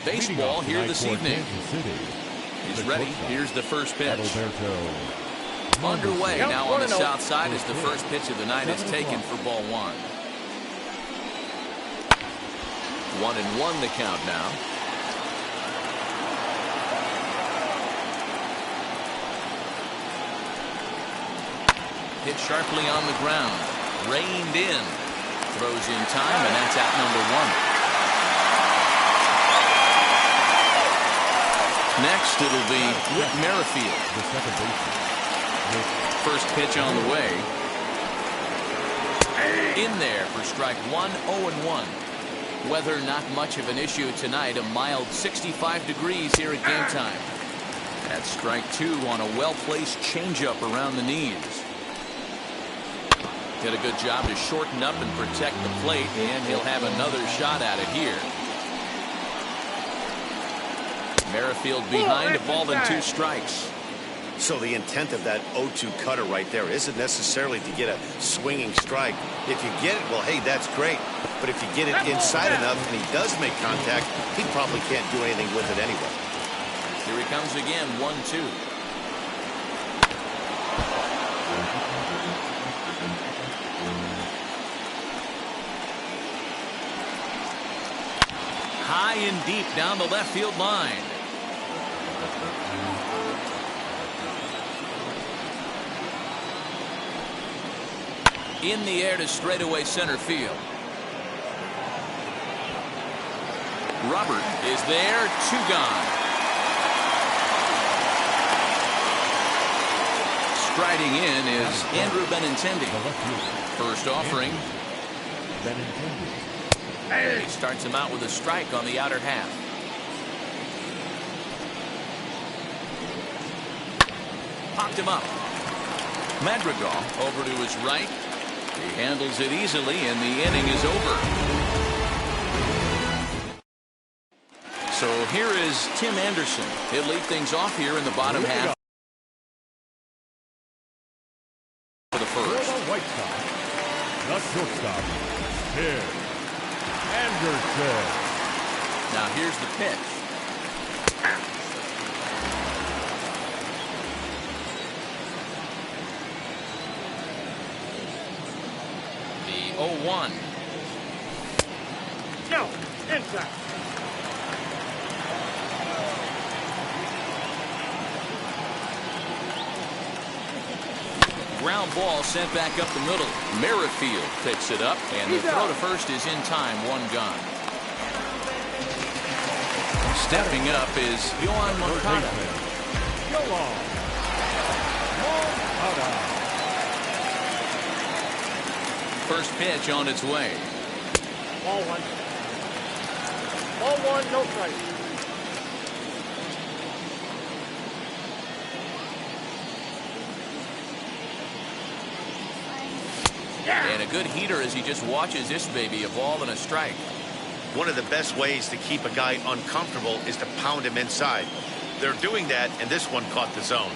Baseball here this evening. He's ready. Here's the first pitch. Underway now on the south side as the first pitch of the night is taken for ball one. 1-1 the count now. Hit sharply on the ground. Reined in. Throws in time, and that's out number one. Next, it'll be Whit Merrifield. The second baseman. First pitch on the way. In there for strike one, 0-1. Weather not much of an issue tonight. A mild 65 degrees here at game time. That's strike two on a well-placed changeup around the knees. Did a good job to shorten up and protect the plate, and he'll have another shot at it here. Merrifield behind, a ball and 2 strikes. So the intent of that 0-2 cutter right there isn't necessarily to get a swinging strike. If you get it, well, hey, that's great. But if you get it inside enough and he does make contact, he probably can't do anything with it anyway. Here he comes again, 1-2. High and deep down the left field line. In the air to straightaway center field. Robert is there, 2 gone. Striding in is Andrew Benintendi. First offering. He starts him out with a strike on the outer half. Popped him up. Madrigal over to his right. He handles it easily, and the inning is over. So here is Tim Anderson. He'll lead things off here in the bottom half for the first. White Sox, the shortstop, Tim Anderson. Now here's the pitch. The 0-1. No, inside. Ground ball sent back up the middle. Merrifield picks it up, and the throw to first is in time, 1 gone. Stepping up is Yoan Moncada. First pitch on its way. Ball 1. Ball 1, no strike. And a good heater as he just watches this baby, a ball and a strike. One of the best ways to keep a guy uncomfortable is to pound him inside. They're doing that, and this one caught the zone.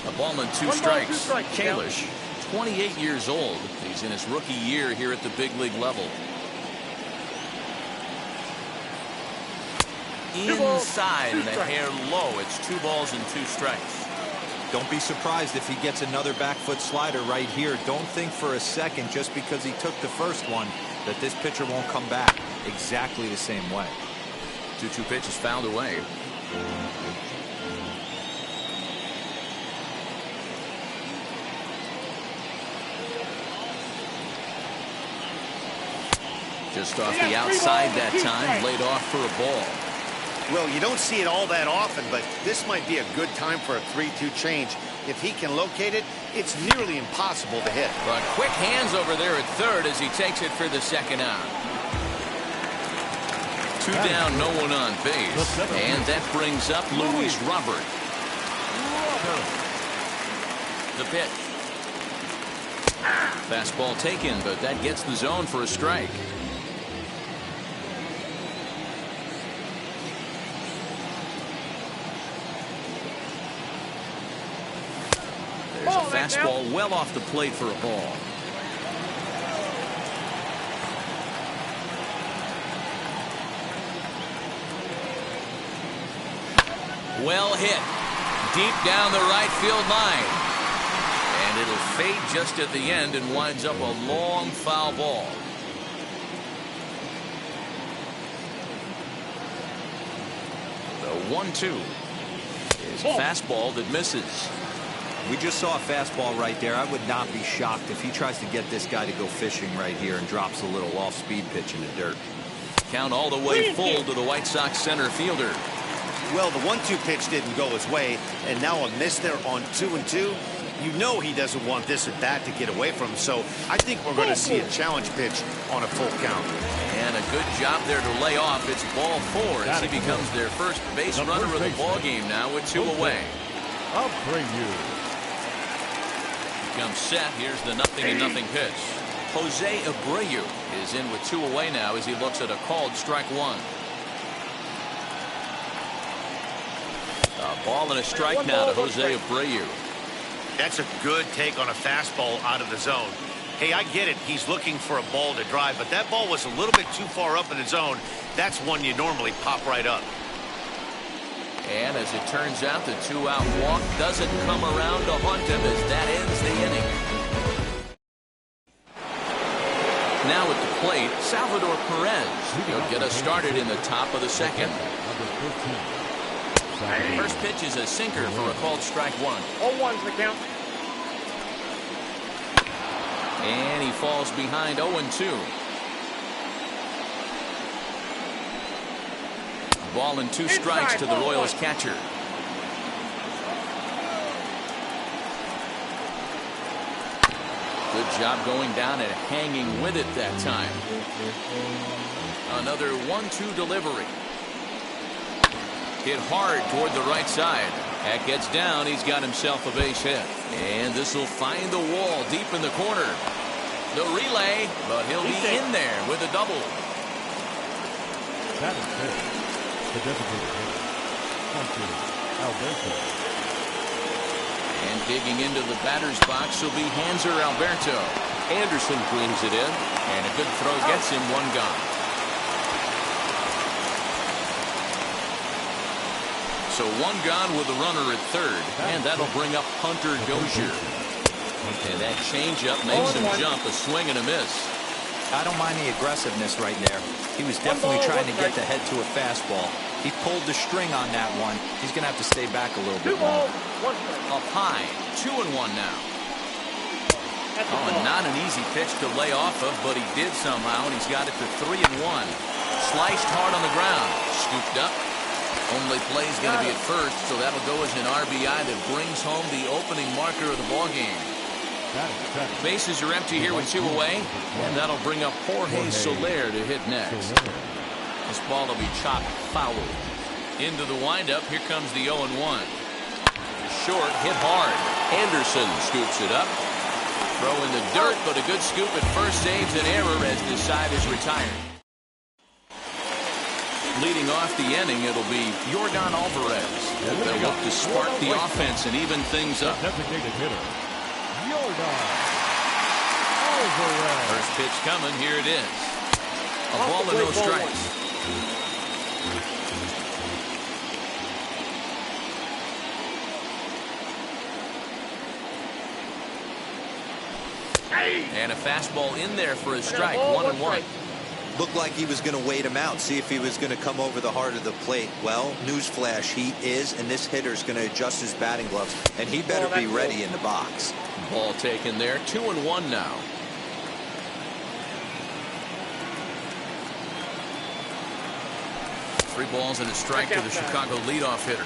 A ball and 2 strikes. Kalish, 28 years old. He's in his rookie year here at the big league level. Inside and a hair low. It's 2 balls and 2 strikes. Don't be surprised if he gets another back foot slider right here. Don't think for a second, just because he took the first one, that this pitcher won't come back exactly the same way. 2-2 pitch is fouled away. Just off the outside that time, laid off for a ball. Well, you don't see it all that often, but this might be a good time for a 3-2 change. If he can locate it, it's nearly impossible to hit. But quick hands over there at third as he takes it for the second out. 2 down, no one on base. And that brings up Luis Robert. The pitch. Fastball taken, but that gets the zone for a strike. There's a fastball well off the plate for a ball. Well hit. Deep down the right field line. And it'll fade just at the end and winds up a long foul ball. The 1-2 is a fastball that misses. We just saw a fastball right there. I would not be shocked if he tries to get this guy to go fishing right here and drops a little off-speed pitch in the dirt. Count all the way full to the White Sox center fielder. Well, the 1-2 pitch didn't go his way, and now a miss there on 2-2. You know he doesn't want this at bat to get away from him, so I think we're going to see a challenge pitch on a full count. And a good job there to lay off. It's ball 4 as he becomes their first base runner of the ball game now with 2 away. Abreu. Comes set. Here's the 0-0 pitch. Jose Abreu is in with 2 away now as he looks at a called strike 1. A ball and a strike now to Jose Abreu. That's a good take on a fastball out of the zone. Hey, I get it. He's looking for a ball to drive, but that ball was a little bit too far up in the zone. That's one you normally pop right up. And as it turns out, the 2-out walk doesn't come around to haunt him as that ends the inning. Now at the plate, Salvador Perez. He'll get us started in the top of the second. First pitch is a sinker for a called strike 1. 0-1's the count. And he falls behind 0-2. Ball and 2 strikes to the Royals catcher. Good job going down and hanging with it that time. Another 1-2 delivery. Hit hard toward the right side. That gets down. He's got himself a base hit. And this will find the wall deep in the corner. The relay, but he'll be in there with a double. That is it. The designated hitter, Hunter Alberto. And digging into the batter's box will be Hanser Alberto. Anderson brings it in. And a good throw gets him 1 gone. So 1 gone with a runner at third. And that'll bring up Hunter Dozier. And that changeup makes him jump. A swing and a miss. I don't mind the aggressiveness right there. He was definitely trying to get the head to a fastball. He pulled the string on that one. He's going to have to stay back a little bit more. Up high, 2-1 now. Oh, and not an easy pitch to lay off of, but he did somehow, and he's got it to 3-1. Sliced hard on the ground. Scooped up. Only play's going to be at first, so that'll go as an RBI that brings home the opening marker of the ballgame. Bases are empty here with 2 away, and that'll bring up Jorge Soler to hit next. This ball will be chopped foul. Into the windup, here comes the 0-1. Short, hit hard. Anderson scoops it up. Throw in the dirt, but a good scoop at first saves an error as this side is retired. Leading off the inning, it'll be Yordan Alvarez. They'll look to spark the offense and even things up. Designated hitter, Yordan Alvarez. First pitch coming, here it is. A ball and no strikes. And a fastball in there for a strike, 1-1. Looked like he was going to wait him out, see if he was going to come over the heart of the plate. Well, newsflash, he is, and this hitter's going to adjust his batting gloves, and he better be ready in the box. Ball taken there, 2-1 now. Three balls and a strike to the Chicago leadoff hitter.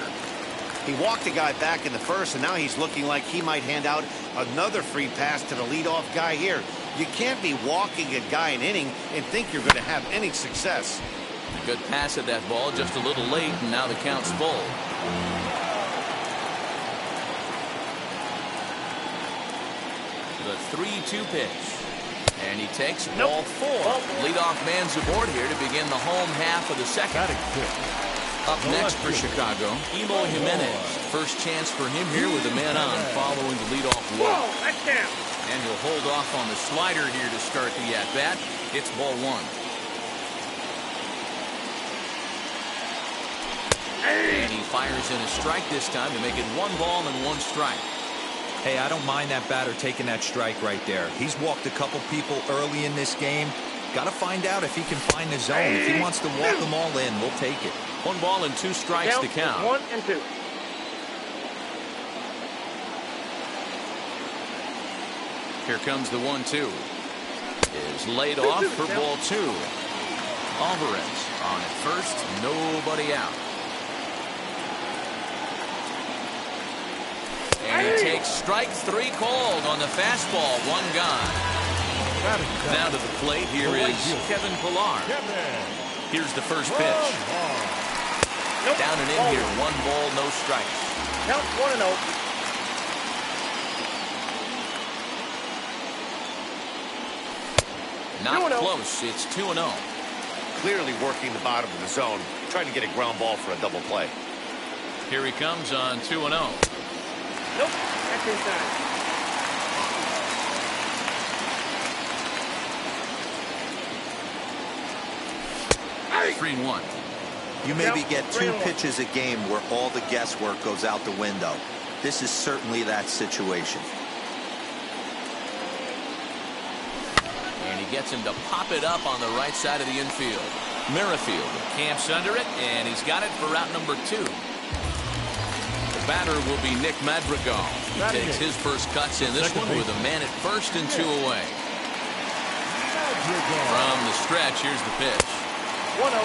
He walked the guy back in the first, and now he's looking like he might hand out another free pass to the leadoff guy here. You can't be walking a guy an inning and think you're going to have any success. A good pass at that ball, just a little late, and now the count's full. The 3-2 pitch. And he takes ball 4. Leadoff man's aboard here to begin the home half of the second. Up next for Chicago, Eloy Jimenez. First chance for him here with a man on following the leadoff walk. And he'll hold off on the slider here to start the at-bat. It's ball 1. And he Fires in a strike this time to make it 1 ball and 1 strike. Hey, I don't mind that batter taking that strike right there. He's walked a couple people early in this game. Got to find out if he can find the zone. If he wants to walk them all in, we'll take it. 1 ball and 2 strikes to count. 1 and 2. Here comes the 1-2. Is laid off for ball 2. Alvarez on at first, nobody out. And he takes strike 3 called on the fastball, 1 gone. Now to the plate, here is Kevin Pillar. Here's the first pitch. Down and in here, 1 ball, no strikes. Count 1-0. Not close, it's 2-0. Clearly working the bottom of the zone, trying to get a ground ball for a double play. Here he comes on 2-0. Nope, that's inside. Hey. 3-1. You maybe get 2 pitches a game where all the guesswork goes out the window. This is certainly that situation. And he gets him to pop it up on the right side of the infield. Merrifield camps under it, and he's got it for route number 2. The batter will be Nick Madrigal. He takes his first cuts in this one with a man at first and 2 away. From the stretch, here's the pitch. 1-0.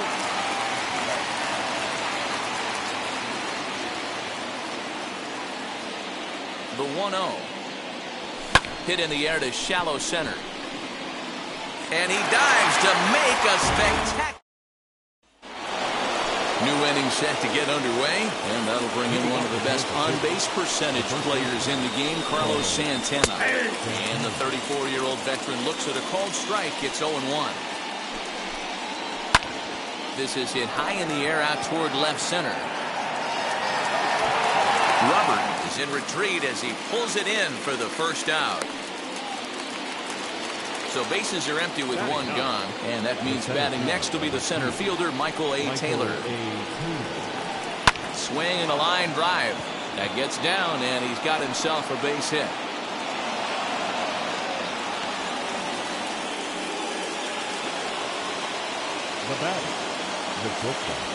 The 1-0. Hit in the air to shallow center. And he dives to make a spectacular. New inning set to get underway, and that'll bring in one of the best on-base percentage players in the game, Carlos Santana. And the 34-year-old veteran looks at a called strike. It's 0-1. This is hit high in the air out toward left center. Robert is in retreat as he pulls it in for the first out. So bases are empty with 1 gone, and that means batting next will be the center fielder, Michael A. Taylor. Swing and a line drive. That gets down, and he's got himself a base hit. The batter,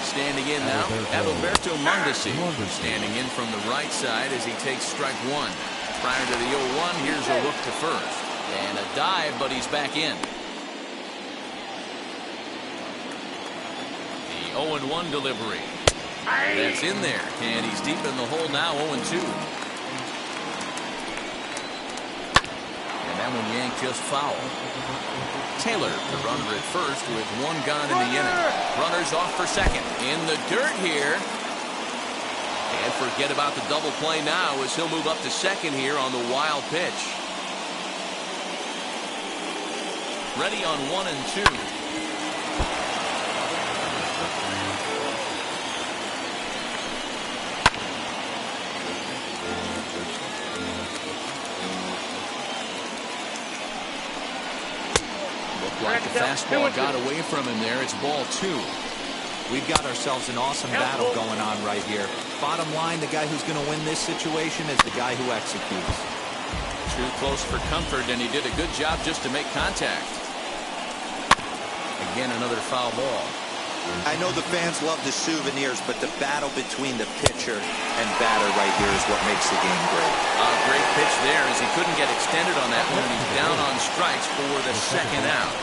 standing in now, Adalberto Mondesi. Standing in from the right side as he takes strike 1. Prior to the 0-1, here's a look to first. And a dive, but he's back in. The 0-1 delivery. That's in there, and he's deep in the hole now, 0-2. And that one yanked just foul. Taylor, the runner at first with 1 gone in the inning. Runners off for second. In the dirt here. And forget about the double play now as he'll move up to second here on the wild pitch. Ready on 1 and 2. Looked like the fastball got away from him there. It's ball 2. We've got ourselves an awesome battle going on right here. Bottom line, the guy who's going to win this situation is the guy who executes. Too close for comfort, and he did a good job just to make contact. Again, another foul ball. I know the fans love the souvenirs, but the battle between the pitcher and batter right here is what makes the game great. A great pitch there as he couldn't get extended on that one. He's down on strikes for the second out.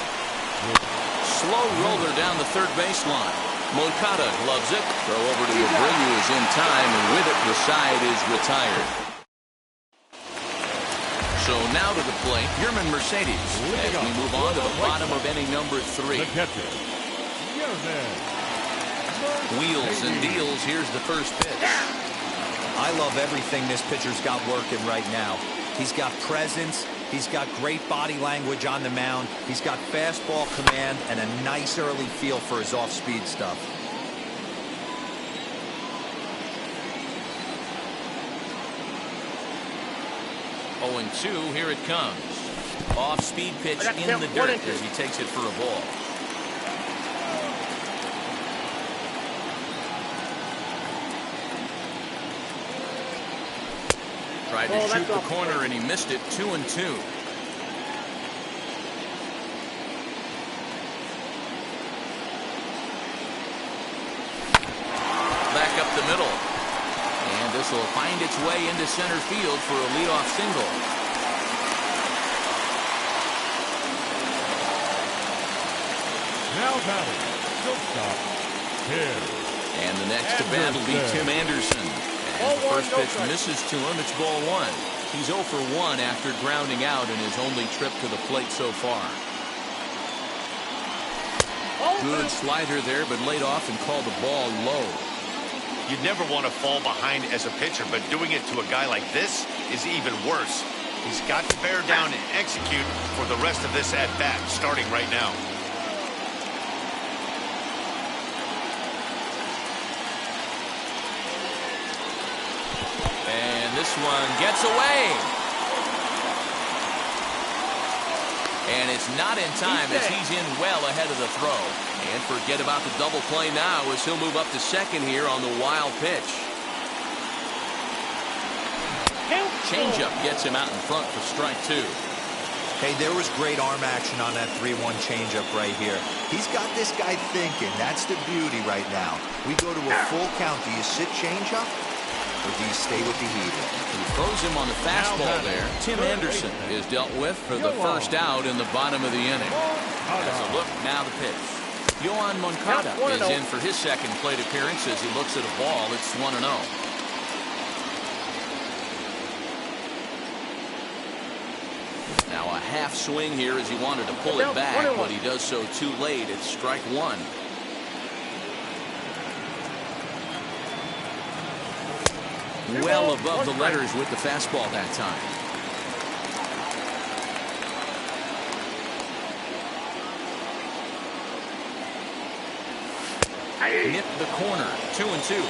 Slow roller down the third baseline. Moncada gloves it. Throw over to Abreu is in time, and with it, the side is retired. So now to the plate, Yerman Mercedes, as we move on to the bottom of inning number 3. Wheels and deals. Here's the first pitch. I love everything this pitcher's got working right now. He's got presence. He's got great body language on the mound. He's got fastball command and a nice early feel for his off-speed stuff. Oh, and 2, here it comes. Off-speed pitch in the dirt as he takes it for a ball. Tried to shoot the corner and he missed it. 2-2. Back up the middle. And this will find its way into center field for a leadoff single. Now batting, shortstop, Tim. And the next to bat will be Tim Anderson. As the first pitch misses to him, it's ball one. He's 0 for 1 after grounding out in his only trip to the plate so far. Good slider there, but laid off and called the ball low. You'd never want to fall behind as a pitcher, but doing it to a guy like this is even worse. He's got to bear down and execute for the rest of this at-bat, starting right now. And this one gets away. And it's not in time as he's in well ahead of the throw. And forget about the double play now as he'll move up to second here on the wild pitch. Changeup gets him out in front for strike 2. Hey, there was great arm action on that 3-1 changeup right here. He's got this guy thinking. That's the beauty right now. We go to a full count. Do you sit changeup or do you stay with the heater? He throws him on the fastball there. Tim Anderson is dealt with for the first out in the bottom of the inning. As a look, now the pitch. Yoan Moncada is in for his second plate appearance as he looks at a ball. It's 1-0. Now a half swing here as he wanted to pull it back, but he does so too late. It's strike 1. Well above the letters with the fastball that time. Nipped the corner. 2-2.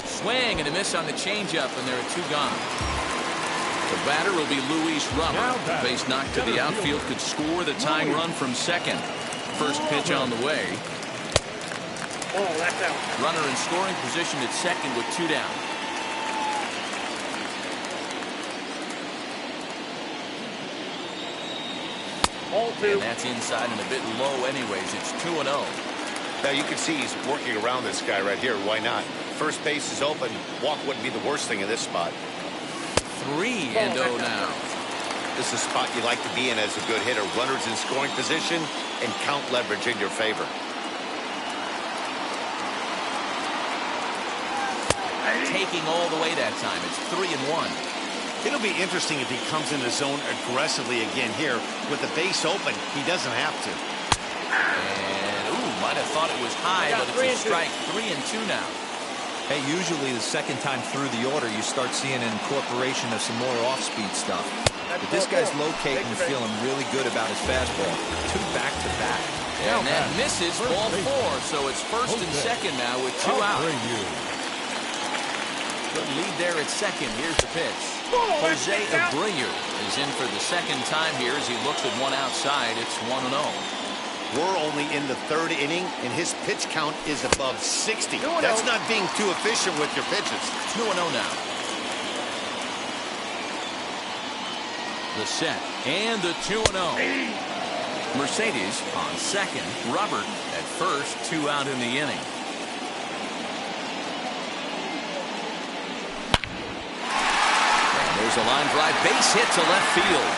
Swing and a miss on the changeup, and there are 2 gone. The batter will be Luis Robert. The base knock to the outfield could score the tying run from second. First pitch on the way. Oh, that's out. Runner in scoring position at second with 2 down. And that's inside and a bit low anyways. It's 2-0. Now you can see he's working around this guy right here. Why not? First base is open. Walk wouldn't be the worst thing in this spot. 3-0 now. This is a spot you like to be in as a good hitter. Runners in scoring position and count leverage in your favor. Taking all the way that time. It's 3-1. It'll be interesting if he comes in the zone aggressively again here. With the base open, he doesn't have to. And, might have thought it was high, but it's a strike. 3-2 now. Hey, usually the second time through the order, you start seeing an incorporation of some more off-speed stuff. But this guy's locating and feeling really good about his fastball. 2 back-to-back. And that misses ball 4, so it's first and second now with 2 out. Good lead there at second. Here's the pitch. Jose Abreu is in for the second time here as he looks at one outside. It's 1-0. We're only in the 3rd inning, and his pitch count is above 60. That's not being too efficient with your pitches. 2-0 now. The set and the 2-0. Mercedes on second. Robert at first. 2 out in the inning. There's a line drive, base hit to left field.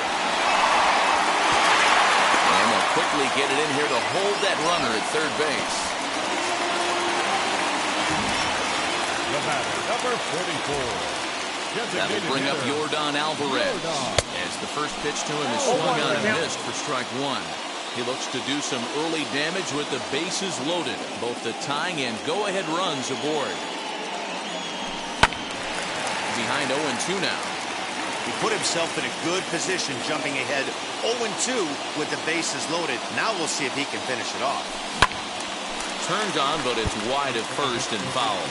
And they'll quickly get it in here to hold that runner at third base. The batter, number 44. That'll bring up Yordan Alvarez. As the first pitch to him is swung on and missed for strike 1. He looks to do some early damage with the bases loaded. Both the tying and go-ahead runs aboard. Behind 0-2 now. He put himself in a good position jumping ahead 0-2 with the bases loaded. Now we'll see if he can finish it off. Turned on, but it's wide at first and foul.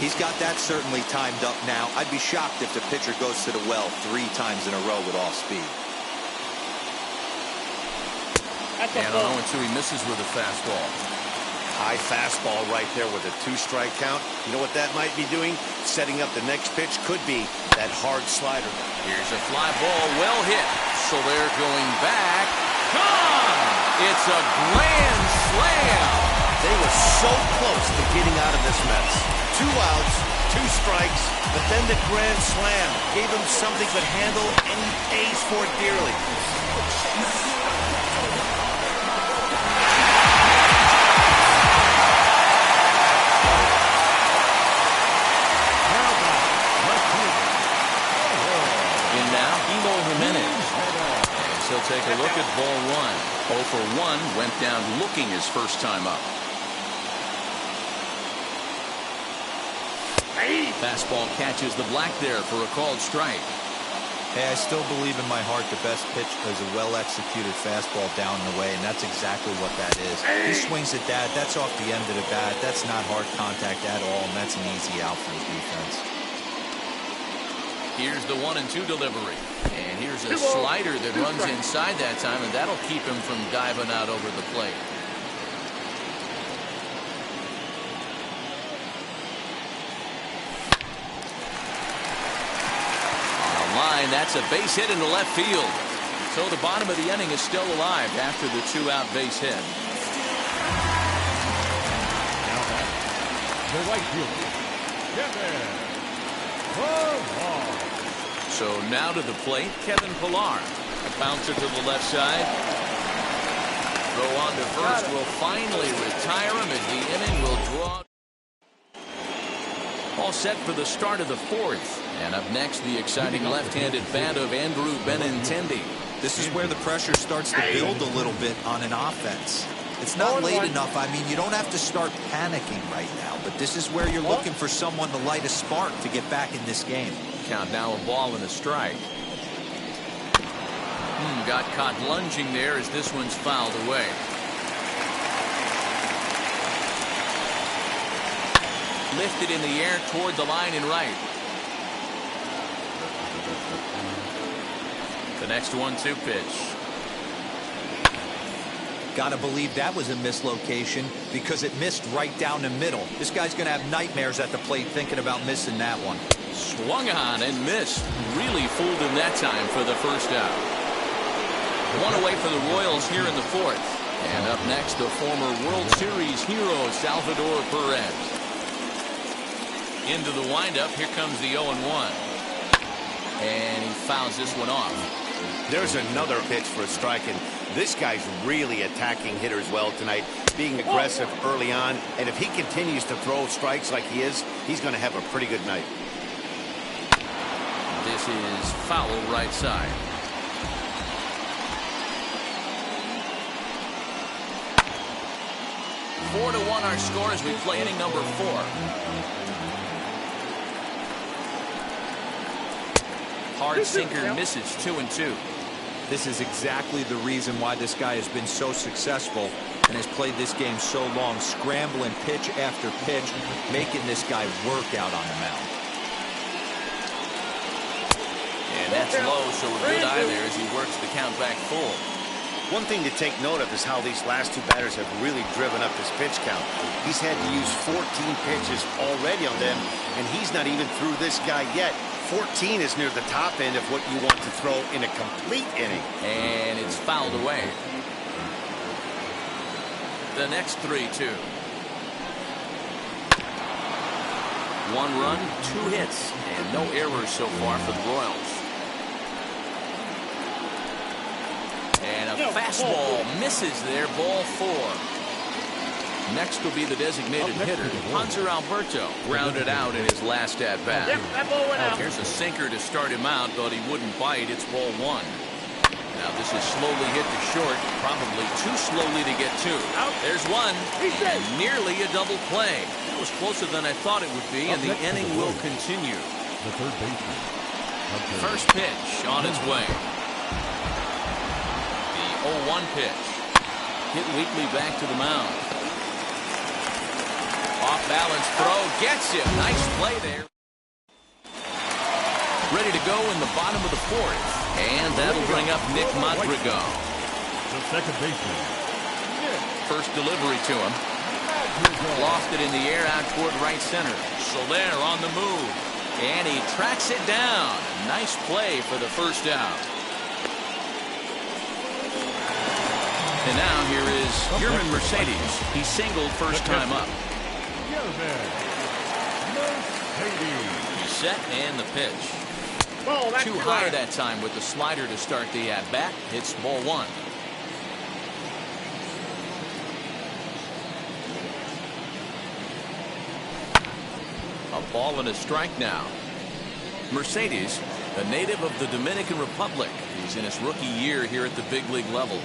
He's got that certainly timed up now. I'd be shocked if the pitcher goes to the well 3 times in a row with off speed. And on 0-2 he misses with a fastball. High fastball right there with a 2-strike count. You know what that might be doing? Setting up the next pitch could be that hard slider. Here's a fly ball, well hit. So they're going back. Gone! It's a grand slam. They were so close to getting out of this mess. 2 outs, 2 strikes, but then the grand slam gave him something but handle, and he pays for it dearly. In now, Eloy Jimenez. As he'll take a look at ball 1. 0 for 1, went down looking his first time up. Fastball catches the black there for a called strike. Hey, I still believe in my heart the best pitch is a well-executed fastball down and away, and that's exactly what that is. He swings at that. That's off the end of the bat. That's not hard contact at all, and that's an easy out for the defense. Here's the 1-2 delivery. And here's a slider that runs inside that time, and that'll keep him from diving out over the plate. Line, that's a base hit into left field. So the bottom of the inning is still alive after the 2-out base hit. Now back, the right fielder, Kevin Pillar. So now to the plate, Kevin Pillar. A bouncer to the left side. Throw on to first will finally retire him as the inning will draw. All set for the start of the 4th. And up next, the exciting left-handed bat of Andrew Benintendi. This is where the pressure starts to build a little bit on an offense. It's not late enough. I mean, you don't have to start panicking right now, but this is where you're looking for someone to light a spark to get back in this game. Count now, a ball and a strike. Got caught lunging there as this one's fouled away. Lifted in the air toward the line and right. The next 1-2 pitch. Gotta believe that was a mislocation because it missed right down the middle. This guy's gonna have nightmares at the plate thinking about missing that one. Swung on and missed. Really fooled him that time for the first out. One away for the Royals here in the 4th. And up next, the former World Series hero, Salvador Perez. Into the windup, here comes the 0-1. And he fouls this one off. There's another pitch for a strike, and this guy's really attacking hitters well tonight, being aggressive early on, and if he continues to throw strikes like he is, he's going to have a pretty good night. This is foul right side. Four to 1 our score as we play inning number 4. Hard sinker misses 2-2. This is exactly the reason why this guy has been so successful and has played this game so long, scrambling pitch after pitch, making this guy work out on the mound. And that's low, so a good eye there as he works the count back full. One thing to take note of is how these last 2 batters have really driven up his pitch count. He's had to use 14 pitches already on them, and he's not even through this guy yet. 14 is near the top end of what you want to throw in a complete inning. And it's fouled away. The next 3-2. 1 run, 2 hits, and no errors so far for the Royals. And a fastball misses there, ball 4. Next will be the designated hitter, Hanser Alberto, grounded out in his last at-bat. Yep, that ball went out. Here's a sinker to start him out, but he wouldn't bite. It's ball 1. Now this is slowly hit to short, probably too slowly to get to. There's one, and nearly a double play. It was closer than I thought it would be, and the inning will continue. The third baseman. First pitch on its way. The 0-1 pitch. Hit weakly back to the mound. Off balance throw, gets him. Nice play there. Ready to go in the bottom of the 4th. And that'll bring up Nick Madrigal. The second baseman. First delivery to him. Lofted in the air out toward right center. Soler on the move. And he tracks it down. Nice play for the first out. And now here is Yermin Mercedes. He singled first time up. He's set and the pitch. Ball, that's Too high that time with the slider to start the at-bat. Hits ball one. A ball and a strike now. Mercedes, a native of the Dominican Republic. He's in his rookie year here at the big league level.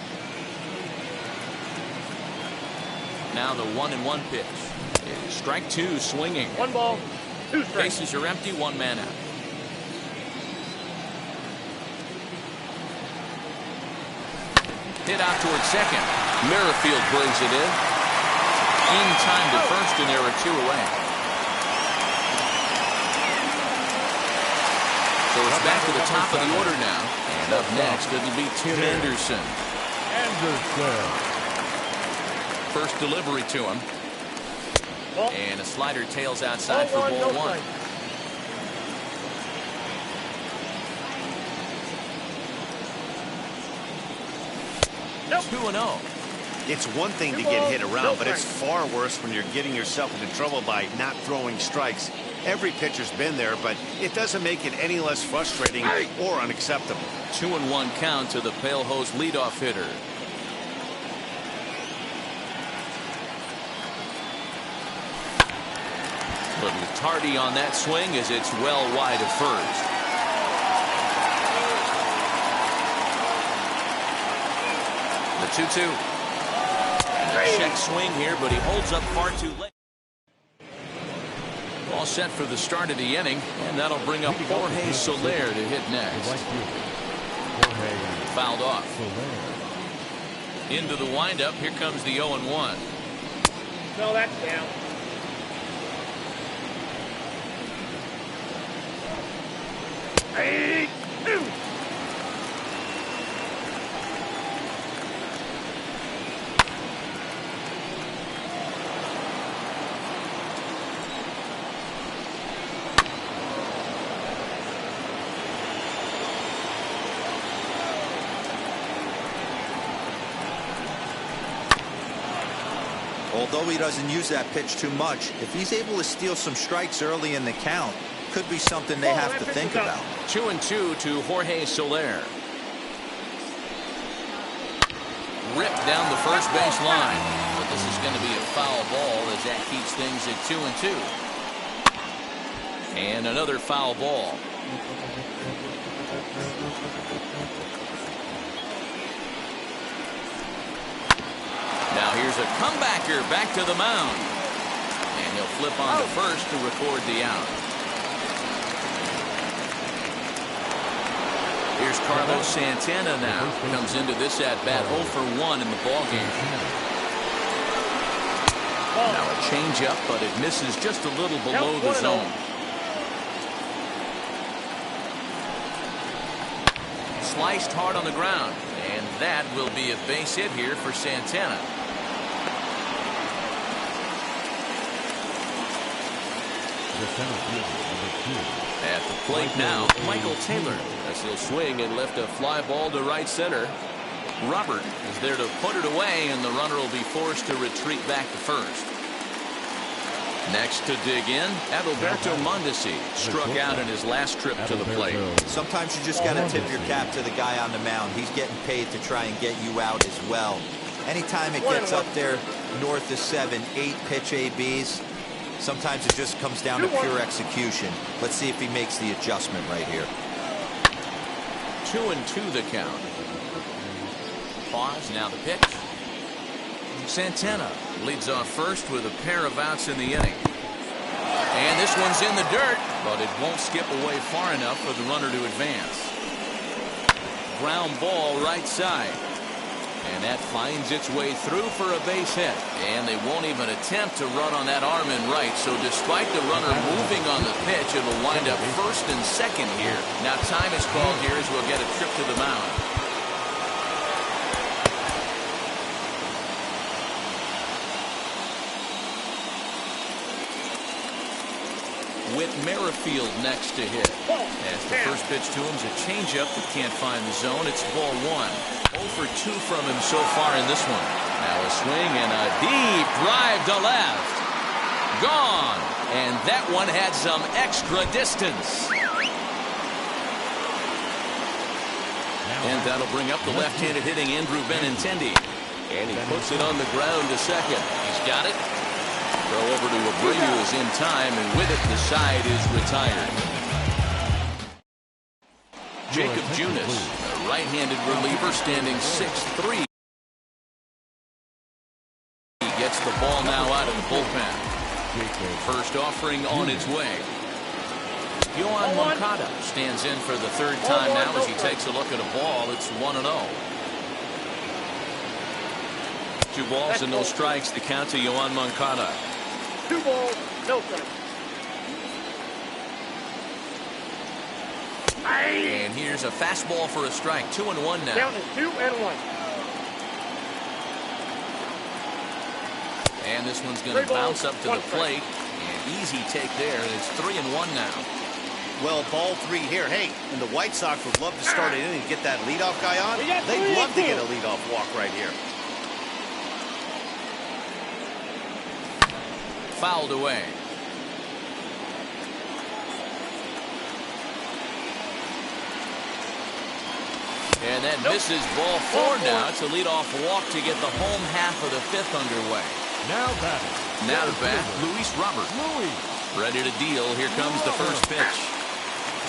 Now the 1-1 pitch. Strike two, swinging. 1 ball, 2 strikes. Bases are empty, 1 man out. Hit out towards second. Merrifield brings it in. In time to first, and there are 2 away. So it's back to the top of the order now. And up next, it'll be Tim Anderson. First delivery to him. And a slider tails outside for ball one. Nope. 2-0. It's one thing to get hit around, but it's far worse when you're getting yourself into trouble by not throwing strikes. Every pitcher's been there, but it doesn't make it any less frustrating or unacceptable. 2-1 count to the Pale Hose leadoff hitter. Little tardy on that swing as it's well wide of first. The 2-2. Check swing here, but he holds up far too late. All set for the start of the inning, and that'll bring up Jorge Soler to hit next. Fouled off. Into the windup. Here comes the 0-1. No, that's down. Hey, 2. Although he doesn't use that pitch too much, if he's able to steal some strikes early in the count, could be something they have to think about. 2-2 to Jorge Soler. Ripped down the first base line. But this is going to be a foul ball as that keeps things at 2-2. And another foul ball. Now here's a comebacker back to the mound. And he'll flip on to first to record the out. Here's Carlos Santana now. Comes into this at-bat 0 for 1 in the ballgame. Now a changeup, but it misses just a little below the zone. Sliced hard on the ground. And that will be a base hit here for Santana. At the plate now, Michael Taylor, as he'll swing and lift a fly ball to right center. Robert is there to put it away, and the runner will be forced to retreat back to first. Next to dig in, Adalberto Mondesi struck out in his last trip to the plate. Sometimes you just got to tip your cap to the guy on the mound. He's getting paid to try and get you out as well. Anytime it gets up there north of 7, 8 pitch ABs, sometimes it just comes down to pure execution. Let's see if he makes the adjustment right here. 2-2 the count. Pause, now the pitch. Santana leads off first with a pair of outs in the inning. And this one's in the dirt, but it won't skip away far enough for the runner to advance. Ground ball right side. And that finds its way through for a base hit. And they won't even attempt to run on that arm in right. So despite the runner moving on the pitch, it'll wind up first and second here. Now time is called here as we'll get a trip to the mound. Merrifield next to hit. As the first pitch to him's a changeup that can't find the zone. It's ball 1. 0 for 2 from him so far in this one. Now a swing and a deep drive to left. Gone. And that one had some extra distance. And that'll bring up the left-handed hitting Andrew Benintendi. And he puts it on the ground to second. He's got it. Throw over to Abreu is in time, and with it, the side is retired. Jacob Junis, a right-handed reliever, standing 6'3". He gets the ball now out of the bullpen. First offering on its way. Yoan Moncada stands in for the third time now as he takes a look at a ball. It's 1-0. 2 balls and no strikes. The count to Yoan Moncada. 2 balls, no strikes. And here's a fastball for a strike. 2-1 now. Count is 2-1. And this one's going to bounce up to the plate. And easy take there. And it's 3-1 now. Well, ball 3 here. Hey, and the White Sox would love to start an inning and get that leadoff guy on. They'd love to get a leadoff walk right here. Fouled away. And that misses ball 4 now. It's a leadoff walk to get the home half of the 5th underway. Now to bat, Luis Robert. Ready to deal. Here comes the first pitch.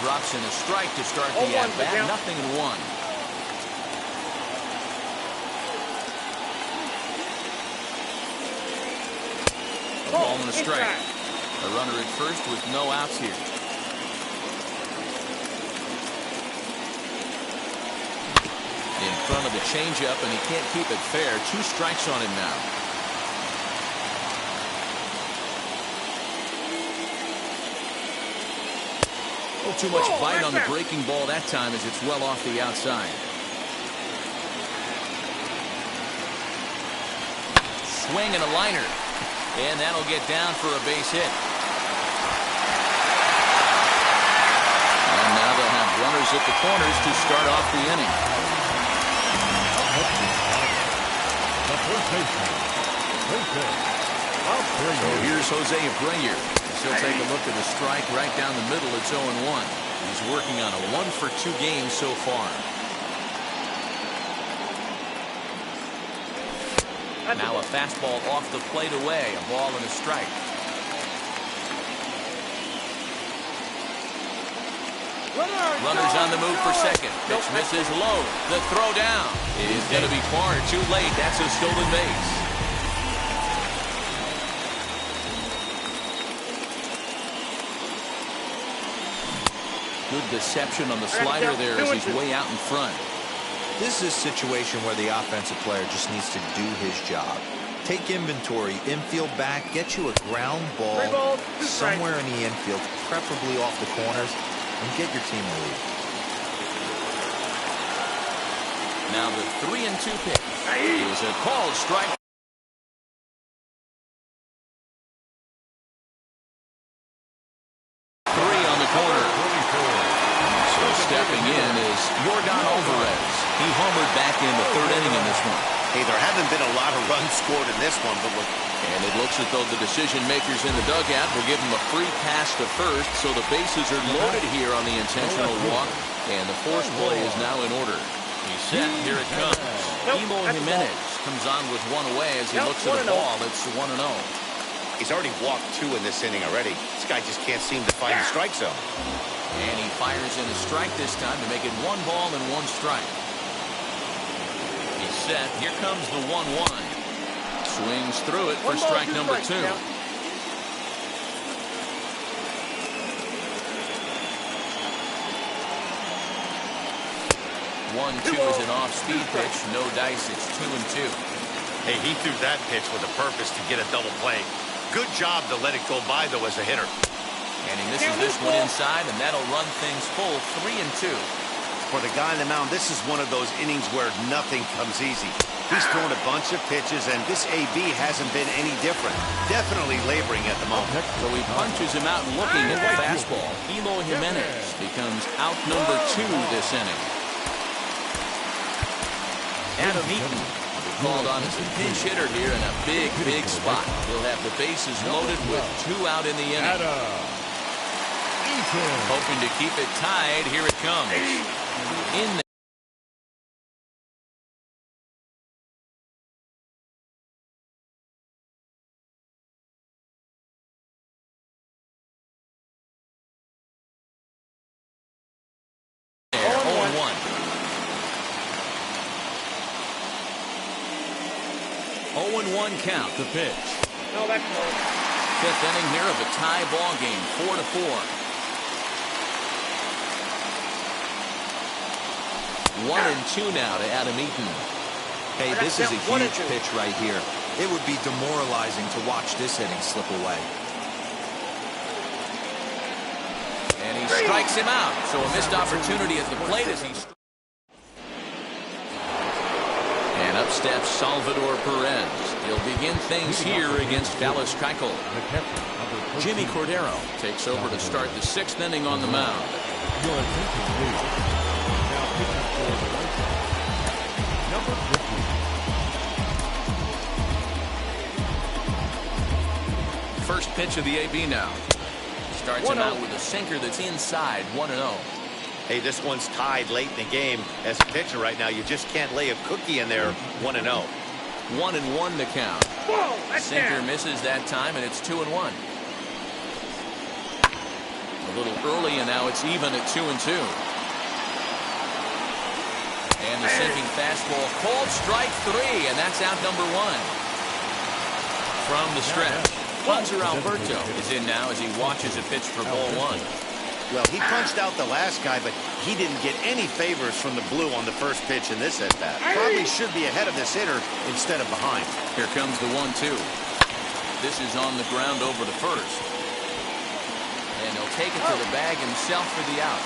Drops in a strike to start the at-bat. 0-1. A ball and a strike. A runner at first with no outs here. In front of the changeup, and he can't keep it fair. 2 strikes on him now. A little too much bite on the breaking ball that time as it's well off the outside. Swing and a liner. And that'll get down for a base hit. And now they'll have runners at the corners to start off the inning. The first baseman. So here's Jose Abreu. He'll take a look at the strike right down the middle. It's 0-1. He's working on a 1-for-2 game so far. Now a fastball off the plate away. A ball and a strike. Runners on the move for second. Pitch misses low. The throw down is going to be far too late. That's a stolen base. Good deception on the slider there as he's way out in front. This is a situation where the offensive player just needs to do his job. Take inventory, infield back, get you a ground ball somewhere in the infield, preferably off the corners, and get your team a lead. Now the 3-2 pitch is a called strike. Stepping in is Yordan Alvarez. He homered back in the 3rd inning in this one. Hey, there haven't been a lot of runs scored in this one, but look. And it looks as though the decision makers in the dugout will give him a free pass to first, so the bases are loaded here on the intentional walk, and the force play is now in order. He's set. Here it comes. Emo Jimenez comes on with one away as he looks at the ball. It's 1-0. He's already walked 2 in this inning already. This guy just can't seem to find the strike zone. And he fires in a strike this time to make it 1 ball and 1 strike. He's set. Here comes the 1-1. Swings through it for strike number 2. 1-2 is an off-speed pitch. No dice. It's 2-2. Hey, he threw that pitch with a purpose to get a double play. Good job to let it go by, though, as a hitter. And he misses this one inside, and that'll run things full. 3-2. For the guy on the mound, this is one of those innings where nothing comes easy. He's thrown a bunch of pitches, and this AB hasn't been any different. Definitely laboring at the moment. So he punches him out looking at the fastball. Eloy Jimenez becomes out number 2 this inning. Adam Eaton called on as a pinch hitter here in a big, big spot. He'll have the bases loaded with 2 out in the inning. Hoping to keep it tied. Here it comes. In there, 0-1. 0-1 count. The pitch. No, that's close. 5th inning here of a tie ball game, 4-4. 1-2 now to Adam Eaton. Hey, this is a huge pitch right here. It would be demoralizing to watch this inning slip away. And he strikes him out. So a missed opportunity at the plate as he... And up steps Salvador Perez. He'll begin things here against Dallas Keuchel. Jimmy Cordero takes over to start the 6th inning on the mound. Your attention, please. Now pitching for the White Sox, number 50. First pitch of the AB now. Starts him out with a sinker that's inside, 1-0. Hey, this one's tied late in the game. As a pitcher right now, you just can't lay a cookie in there. 1-0. 1-1 the count. Whoa, that's Sinker down. misses that time, and it's 2-1. A little early, and now it's even at 2-2. And the sinking fastball, called strike 3, and that's out number 1. From the stretch, Hanser Alberto is in now as he watches a pitch for ball 1. Well, he punched out the last guy, but he didn't get any favors from the blue on the first pitch in this at-bat. Probably should be ahead of this hitter instead of behind. Here comes the 1-2. This is on the ground over to first. And he'll take it to the bag himself for the out.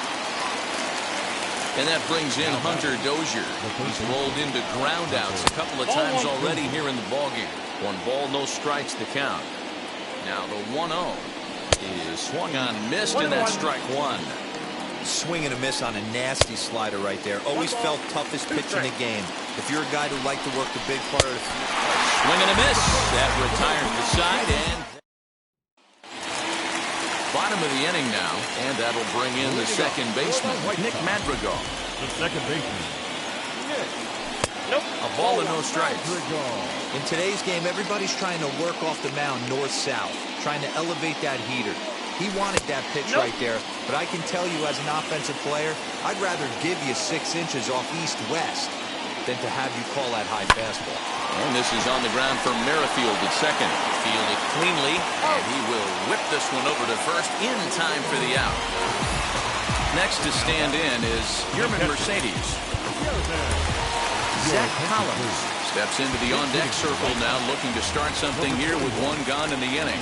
And that brings in Hunter Dozier. He's rolled into groundouts a couple of times already here in the ballgame. 1 ball, no strikes the count. Now the 1-0 is swung on, missed, and that's strike 1. Swing and a miss on a nasty slider right there. Always felt toughest pitch in the game. If you're a guy who liked to work the big part of the swing and a miss. That retires the side, and bottom of the inning now, and that'll bring in the second baseman, Nick Madrigal. The second baseman. Nope. A ball and no strikes. In today's game, everybody's trying to work off the mound north-south, trying to elevate that heater. He wanted that pitch right there, but I can tell you as an offensive player, I'd rather give you 6 inches off east-west than to have you call that high fastball. And this is on the ground for Merrifield at second. Fielded cleanly, and he will whip this one over to first in time for the out. Next to stand in is Yerman Mercedes. Zach Collins steps into the on-deck circle now, looking to start something here with 1 gone in the inning.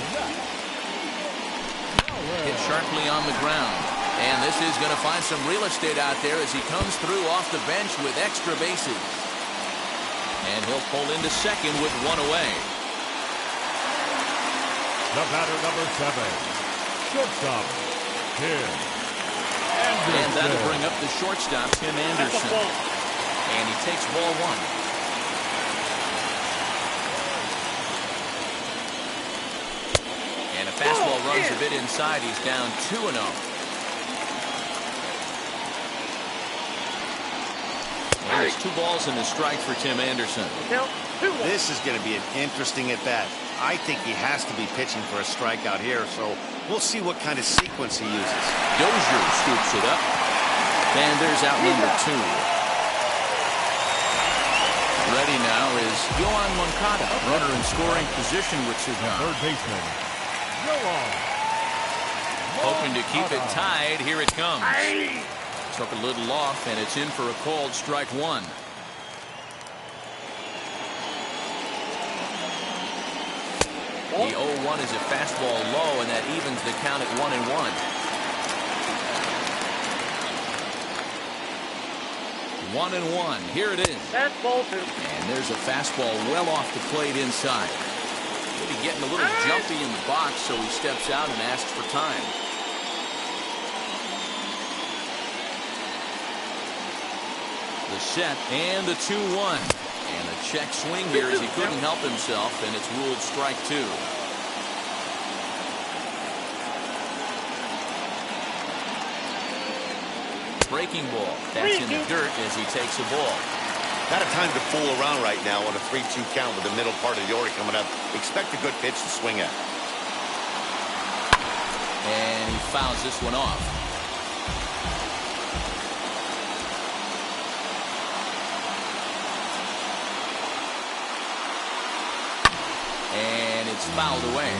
Hit sharply on the ground. And this is going to find some real estate out there as he comes through off the bench with extra bases. And he'll pull into second with 1 away. The batter, number 7. Shortstop, Tim Anderson. And that'll bring up the shortstop, Tim Anderson. And he takes ball 1. And a fastball runs a bit inside. He's down 2-0. And it's 2 balls and a strike for Tim Anderson. This is going to be an interesting at-bat. I think he has to be pitching for a strikeout here, so we'll see what kind of sequence he uses. Dozier scoops it up. And there's out number 2. Ready now is Yoan Moncada, runner in scoring position with Cigar. Third baseman, Yoan. Hoping to keep it tied. Here it comes. Took a little off, and it's in for a called strike 1. The 0-1 is a fastball low, and that evens the count at 1-1. 1-1. Here it is. That's ball 2. And there's a fastball well off the plate inside. Maybe getting a little jumpy in the box, so he steps out and asks for time. The set and the 2-1. And a check swing here as he couldn't help himself, and it's ruled strike 2. Breaking ball. That's in the dirt as he takes a ball. Not a time to fool around right now on a 3-2 count with the middle part of the order coming up. Expect a good pitch to swing at. And he fouls this one off. And it's fouled away.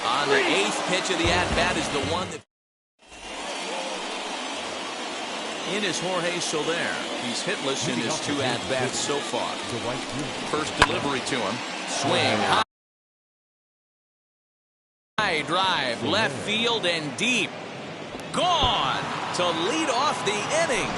On the 8th pitch of the at-bat is the one that... In is Jorge Soler. He's hitless in his 2 at-bats so far. First delivery to him. Swing. High drive. Left field and deep. Gone to lead off the inning.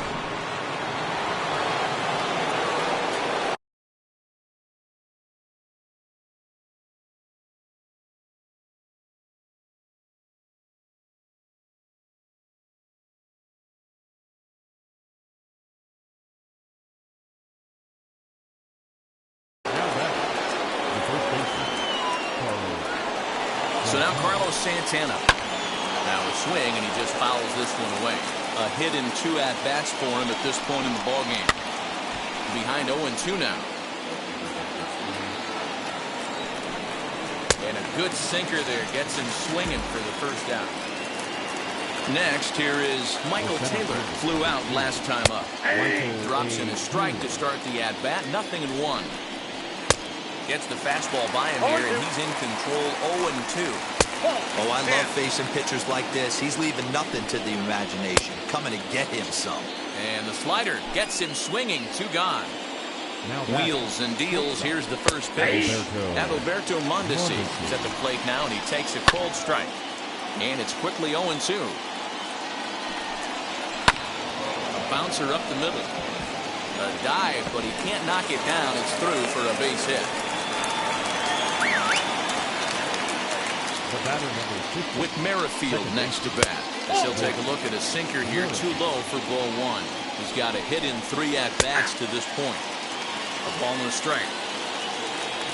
So now Carlos Santana. Now a swing, and he just fouls this one away. A hit in 2 at-bats for him at this point in the ballgame. Behind 0-2 now. And a good sinker there gets him swinging for the first out. Next, here is Michael Taylor. Flew out last time up. Drops in a strike to start the at-bat. 0-1. Gets the fastball by him here, and he's in control. 0-2. Oh, I love facing pitchers like this. He's leaving nothing to the imagination. Coming to get him some. And the slider gets him swinging. 2 gone. Wheels and deals. Here's the first pitch. Adalberto Mondesi is at the plate now, and he takes a cold strike. And it's quickly 0-2. A bouncer up the middle. A dive, but he can't knock it down. It's through for a base hit. With Merrifield next to bat, as he'll take a look at a sinker here, too low for ball 1. He's got a hit in 3 at-bats to this point. A ball and a strike.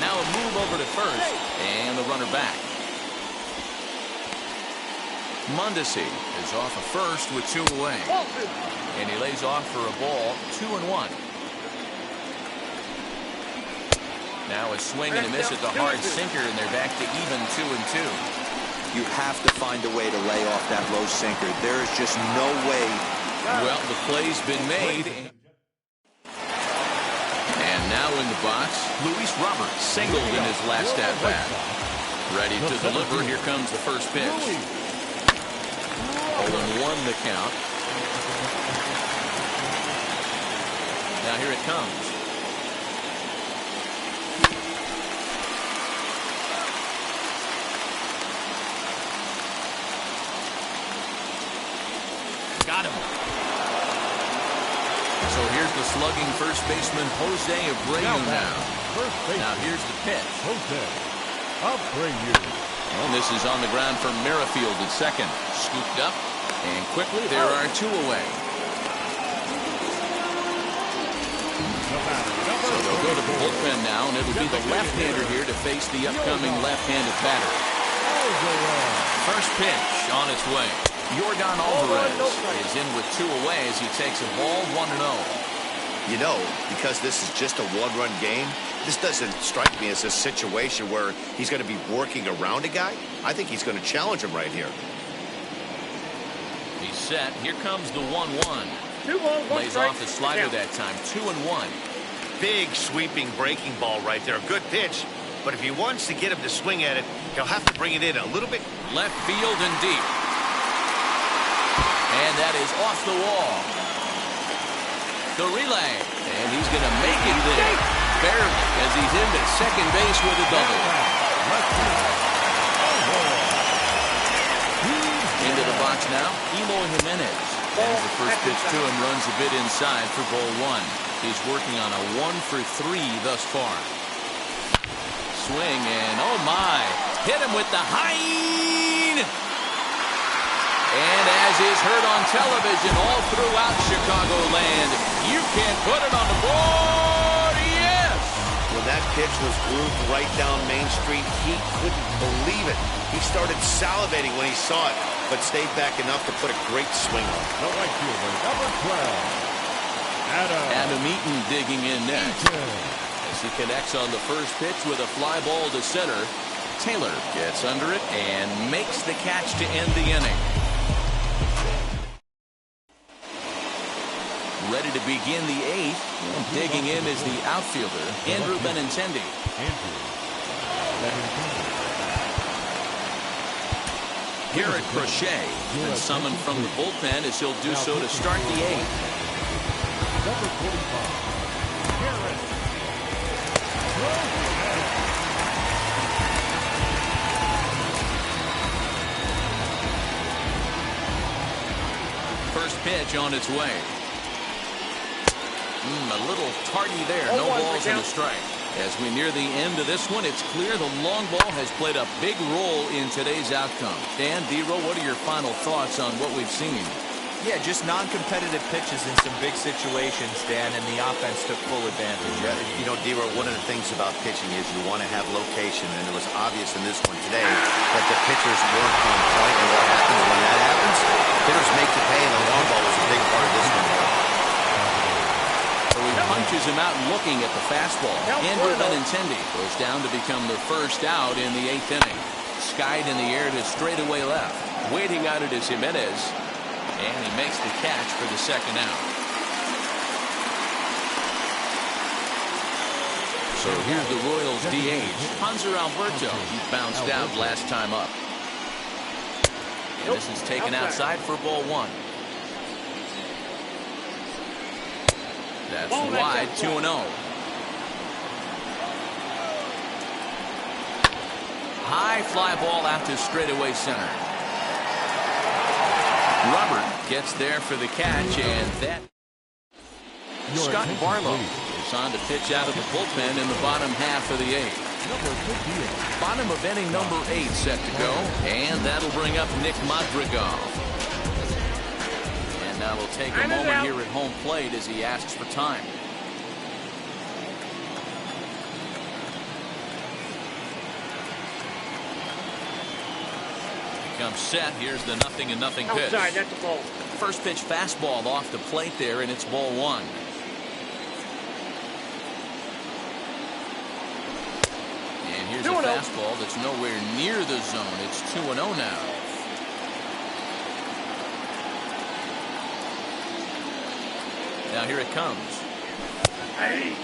Now a move over to first, and the runner back. Mondesi is off of first with 2 away. And he lays off for a ball. 2-1. Now a swing and a miss at the hard sinker, and they're back to even 2-2. You have to find a way to lay off that low sinker. There is just no way. Well, the play's been made. And now in the box, Luis Roberts singled in his last at-bat. Ready to deliver. Here comes the first pitch. 0-1 the count. Now here it comes. Got him. So here's the slugging first baseman, Jose Abreu now. Now here's the pitch. Jose Abreu. And this is on the ground for Merrifield at second. Scooped up, and quickly there are 2 away. So they'll go to the bullpen now, and it'll be the left-hander here to face the upcoming left-handed batter. First pitch on its way. Yordan Alvarez is in with 2 away as he takes a ball. 1-0. You know, because this is just a 1-run game, this doesn't strike me as a situation where he's going to be working around a guy. I think he's going to challenge him right here. He's set. Here comes the 1-1. 2-1, Lays off the slider that time. 2-1. Big sweeping breaking ball right there. Good pitch. But if he wants to get him to swing at it, he'll have to bring it in a little bit. Left field and deep. And that is off the wall. The relay. And he's going to make it there. Barely, as he's into second base with a double. next now. Eloy Jimenez. As the first pitch to him runs a bit inside for ball one. He's working on a 1-for-3 thus far. Swing and oh my. Hit him with the Hein. And as is heard on television all throughout Chicagoland, you can't put it on the board. Yes! When that pitch was grooved right down Main Street, he couldn't believe it. He started salivating when he saw it, but stayed back enough to put a great swing on. The right fielder, number 12, Adam Eaton digging in next. As he connects on the first pitch with a fly ball to center. Taylor gets under it and makes the catch to end the inning. Ready to begin the eighth. Digging in is the outfielder, Andrew Benintendi. Garrett Crochet been summoned from the bullpen as he'll do so to start the eighth. number 45, Garrett. First pitch on its way. A little tardy there. No balls and a strike. As we near the end of this one, it's clear the long ball has played a big role in today's outcome. Dan, Dero, what are your final thoughts on what we've seen? Yeah, just non-competitive pitches in some big situations, Dan, and the offense took full advantage. You know, Dero, one of the things about pitching is you want to have location, and it was obvious in this one today that the pitchers weren't on point, and what happens when that happens? Hitters make you pay, and the long ball was a big part of this one. So he punches him out looking at the fastball. Andrew Benintendi goes down to become the first out in the eighth inning. Skied in the air to straightaway left. Waiting on it is Jimenez. And he makes the catch for the second out. So here's the Royals DH, Hanser Alberto. He bounced out last time up. And this is taken outside for ball one. That's wide, 2-0. High fly ball out to straightaway center. Robert gets there for the catch, and that Scott Barlow is on to pitch out of the bullpen in the bottom half of the eighth. Bottom of inning number 8 set to go, and that'll bring up Nick Madrigal. And now we'll take a moment here at home plate as he asks for time. Comes set. Here's the 0-0 pitch. Outside, that's a ball. First pitch fastball off the plate there, and it's ball one. And here's a fastball that's nowhere near the zone. It's 2-0 now. Now here it comes. Hey.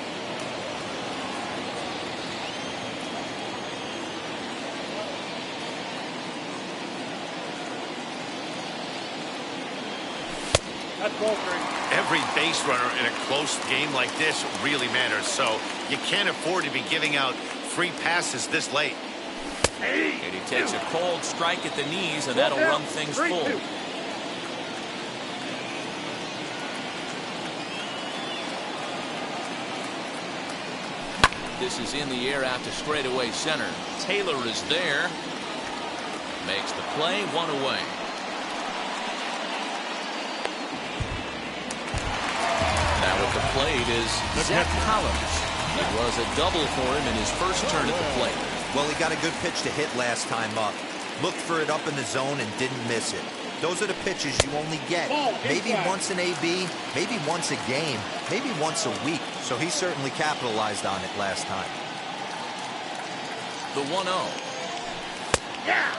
That's ball three. Every base runner in a close game like this really matters, so you can't afford to be giving out free passes this late. And he takes a cold strike at the knees, and that'll run things full. This is in the air out to straightaway center. Taylor is there. Makes the play, one away. Now at the plate is Zach Collins. It was a double for him in his first turn at the plate. Well, he got a good pitch to hit last time up. Looked for it up in the zone and didn't miss it. Those are the pitches you only get maybe once an AB, maybe once a game, maybe once a week. So he certainly capitalized on it last time. The 1-0. Yeah.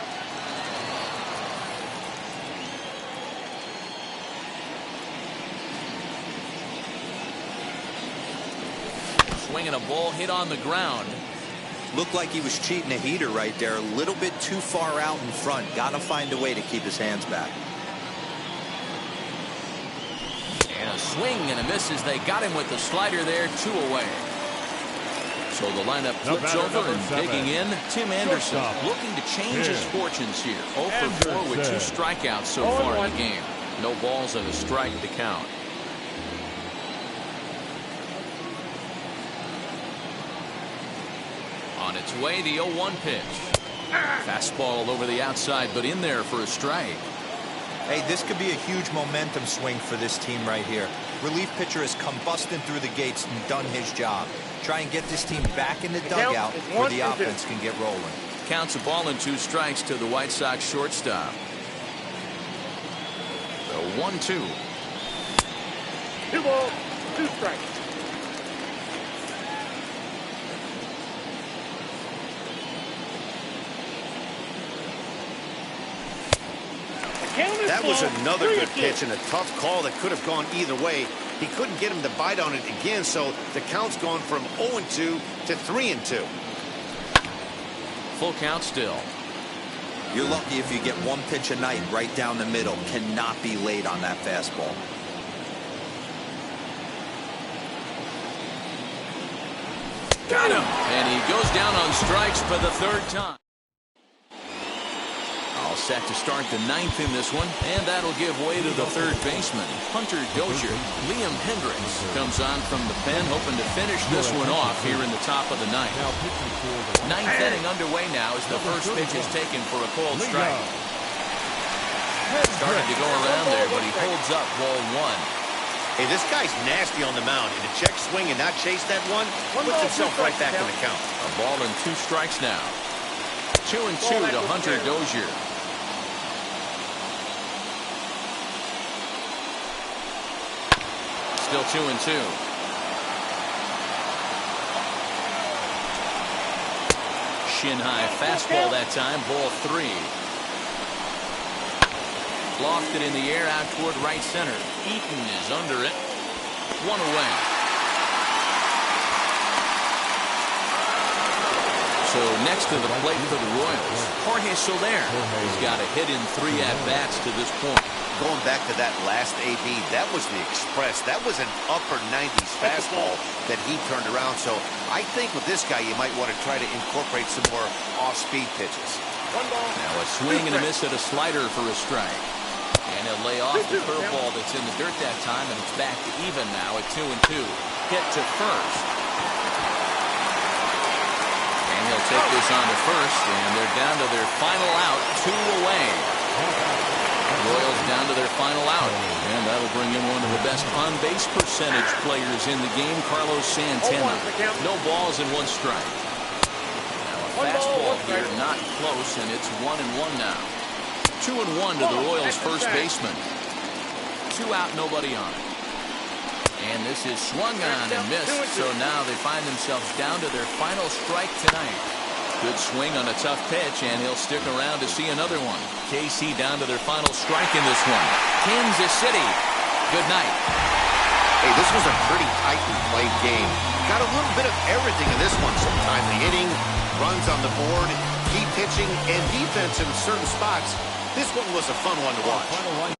Swinging a ball hit on the ground. Looked like he was cheating a heater right there. A little bit too far out in front. Got to find a way to keep his hands back. And a swing and a miss as they got him with the slider there, 2 away. So the lineup The flips batter, over number and 7. digging in, Tim Anderson, Shortstop, looking to change his Tim fortunes here. 0 for 4 with 2 Anderson. strikeouts so far in the game. No balls and a strike to count. On its way, the 0-1 pitch. Fastball over the outside, but in there for a strike. Hey, this could be a huge momentum swing for this team right here. Relief pitcher has come busting through the gates and done his job. Try and get this team back in the dugout where the offense can get rolling. Counts a ball and 2 strikes to the White Sox shortstop. The 1-2. 2 balls, 2 strikes. That was another good pitch and a tough call that could have gone either way. He couldn't get him to bite on it again, so the count's gone from 0-2 to 3-2. Full count still. You're lucky if you get 1 pitch a night right down the middle. Cannot be late on that fastball. Got him! And he goes down on strikes for the 3rd time. All set to start the 9th in this one, and that'll give way to the 3rd baseman, Hunter Dozier. Liam Hendricks comes on from the pen, hoping to finish this one off here in the top of the 9th. Now pitching for the 9th inning underway now as the first pitch is taken for a called strike. Started to go around there, but he holds up ball 1. Hey, this guy's nasty on the mound. And to check swing and not chase that one, puts himself right back in the count. A ball and 2 strikes now. 2-2 to Hunter Dozier. Still 2-2. Shin high fastball that time, ball 3. Lofted in the air out toward right center. Eaton is under it. 1 away. So next to the plate for the Royals, Jorge Soler. He's got a hit in 3 at-bats to this point. Going back to that last AB, that was the express. That was an upper 90s fastball that he turned around. So I think with this guy, you might want to try to incorporate some more off-speed pitches. Now a swing and a miss at a slider for a strike. And he'll lay off the curveball that's in the dirt that time, and it's back to even now at 2-2. Hit to first. And he'll take this on to first, and they're down to their final out, 2 away. Royals down to their final out, and that'll bring in one of the best on-base percentage players in the game, Carlos Santana. No balls and 1 strike. Now a fastball here, not close, and it's 1-1 now. 2-1 to the Royals' first baseman. 2 out, nobody on. And this is swung on and missed, so now they find themselves down to their final strike tonight. Good swing on a tough pitch, and he'll stick around to see another one. KC down to their final strike in this one. Kansas City, good night. Hey, this was a pretty tightly played game. Got a little bit of everything in this one. Some timely hitting, runs on the board, key pitching, and defense in certain spots. This one was a fun one to watch.